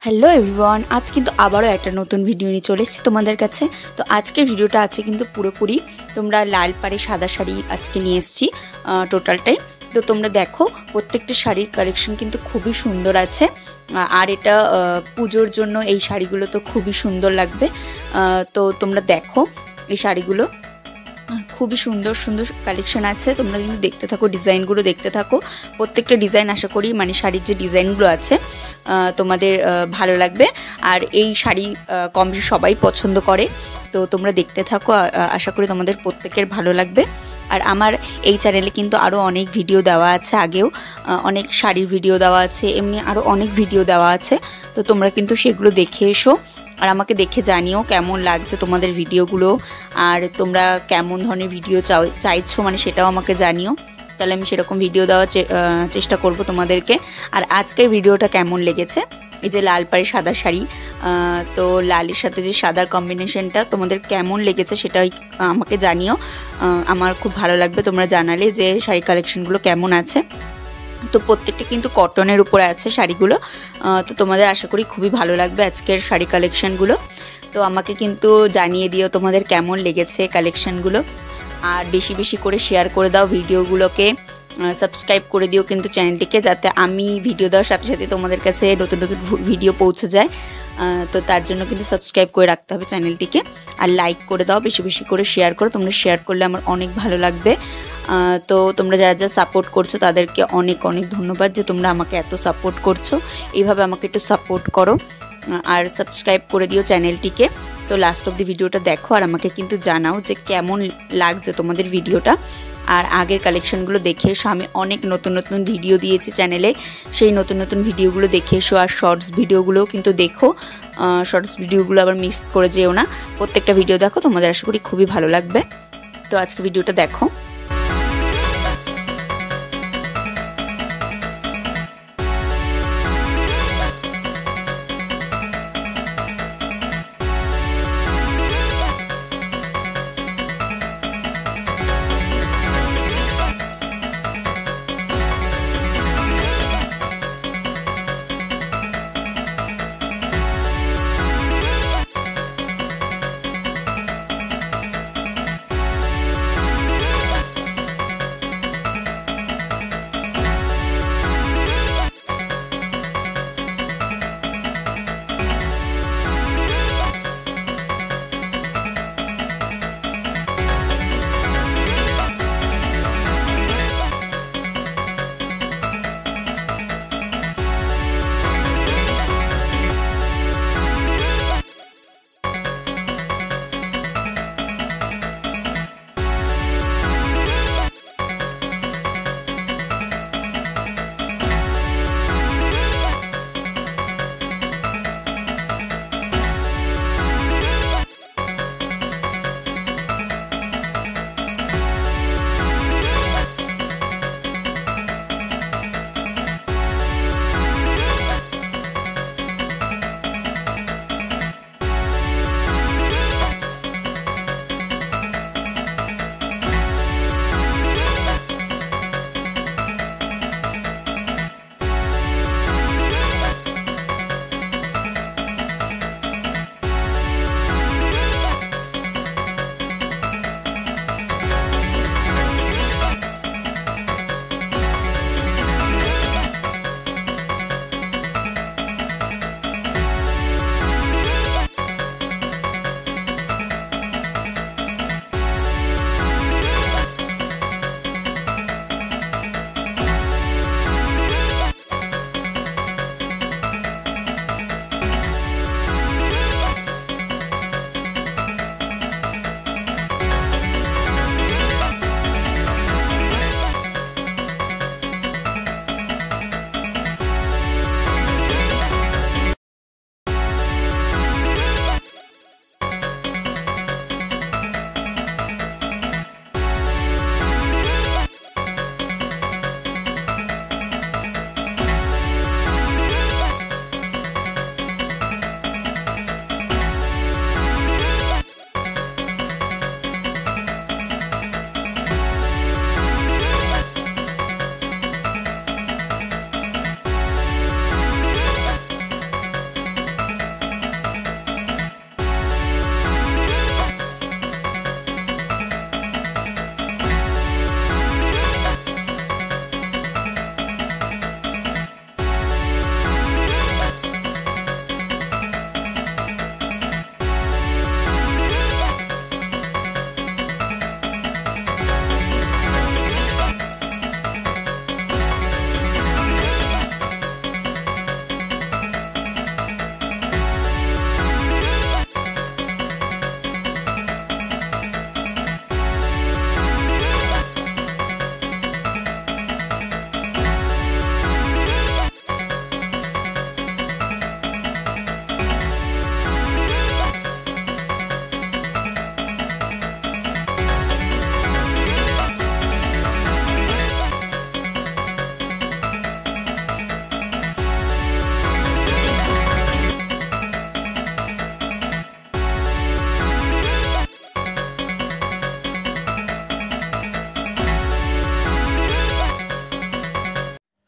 Hello everyone, আজ কিন্তু আবারও একটা নতুন ভিডিও নিয়ে চলে এসেছি তোমাদের কাছে। তো আজকের ভিডিওটা আছে কিন্তু পুরোপুরি তোমরা লাল পাড়ে সাদা শাড়ি আজকে নিয়ে এসেছি টোটালটাই। তো তোমরা দেখো প্রত্যেকটা শাড়ির কালেকশন কিন্তু খুবই সুন্দর আছে। আর এটা পুজোর জন্য এই শাড়িগুলো তো খুবই সুন্দর লাগবে। তো তোমরা দেখো এই শাড়িগুলো খুবই সুন্দর সুন্দর কালেকশন আছে। তোমরা কিন্তু দেখতে থাকো, ডিজাইনগুলো দেখতে থাকো। প্রত্যেকটা ডিজাইন আশা করি মানে শাড়ির যে ডিজাইনগুলো আছে তোমাদের ভালো লাগবে। আর এই শাড়ি কম বেশি সবাই পছন্দ করে। তো তোমরা দেখতে থাকো, আশা করি তোমাদের প্রত্যেকের ভালো লাগবে। আর আমার এই চ্যানেলে কিন্তু আরও অনেক ভিডিও দেওয়া আছে, আগেও অনেক শাড়ির ভিডিও দেওয়া আছে, এমনি আরও অনেক ভিডিও দেওয়া আছে। তো তোমরা কিন্তু সেগুলো দেখে এসো আর আমাকে দেখে জানিও কেমন লাগছে তোমাদের ভিডিওগুলো, আর তোমরা কেমন ধরনের ভিডিও চাইছো মানে সেটাও আমাকে জানিও। তাহলে আমি সেরকম ভিডিও দেওয়ার চেষ্টা করব তোমাদেরকে। আর আজকের ভিডিওটা কেমন লেগেছে, এই যে লাল পাড়ে সাদা শাড়ি, তো লালের সাথে যে সাদার কম্বিনেশনটা তোমাদের কেমন লেগেছে সেটাই আমাকে জানিও। আমার খুব ভালো লাগবে তোমরা জানালে যে শাড়ি কালেকশনগুলো কেমন আছে। তো প্রত্যেকটা কিন্তু কটনের উপরে আছে শাড়িগুলো। তো তোমাদের আশা করি খুবই ভালো লাগবে আজকের শাড়ি কালেকশনগুলো। তো আমাকে কিন্তু জানিয়ে দিও তোমাদের কেমন লেগেছে কালেকশনগুলো। আর বেশি বেশি করে শেয়ার করে দাও ভিডিওগুলোকে, সাবস্ক্রাইব করে দিও কিন্তু চ্যানেলটিকে, যাতে আমি ভিডিও দেওয়ার সাথে সাথে তোমাদের কাছে নতুন নতুন ভিডিও পৌঁছে যায়। তো তার জন্য কিন্তু সাবস্ক্রাইব করে রাখতে হবে চ্যানেলটিকে। আর লাইক করে দাও, বেশি বেশি করে শেয়ার করো। তোমরা শেয়ার করলে আমার অনেক ভালো লাগবে। তো তোমরা যারা যারা সাপোর্ট করছো তাদেরকে অনেক অনেক ধন্যবাদ যে তোমরা আমাকে এত সাপোর্ট করছো। এইভাবে আমাকে একটু সাপোর্ট করো আর সাবস্ক্রাইব করে দিও চ্যানেলটিকে। তো লাস্ট অব দি ভিডিওটা দেখো আর আমাকে কিন্তু জানাও যে কেমন লাগছে তোমাদের ভিডিওটা। আর আগের কালেকশনগুলো দেখে এসো, আমি অনেক নতুন নতুন ভিডিও দিয়েছি চ্যানেলে, সেই নতুন নতুন ভিডিওগুলো দেখে এসো। আর শর্টস ভিডিওগুলোও কিন্তু দেখো, শর্টস ভিডিওগুলো আবার মিস করে যেও না, প্রত্যেকটা ভিডিও দেখো, তোমাদের আশা করি খুবই ভালো লাগবে। তো আজকে ভিডিওটা দেখো।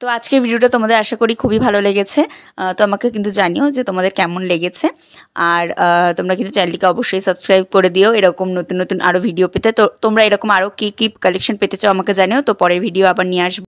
তো আজকের ভিডিওটা তোমাদের আশা করি খুবই ভালো লেগেছে। তো আমাকে কিন্তু জানিও যে তোমাদের কেমন লেগেছে। আর তোমরা কিন্তু চ্যানেলটিকে অবশ্যই সাবস্ক্রাইব করে দিও এরকম নতুন নতুন আরও ভিডিও পেতে। তো তোমরা এরকম আরও কী কী কালেকশন পেতে চাও আমাকে জানিও। তো পরের ভিডিও আবার নিয়ে আসবো।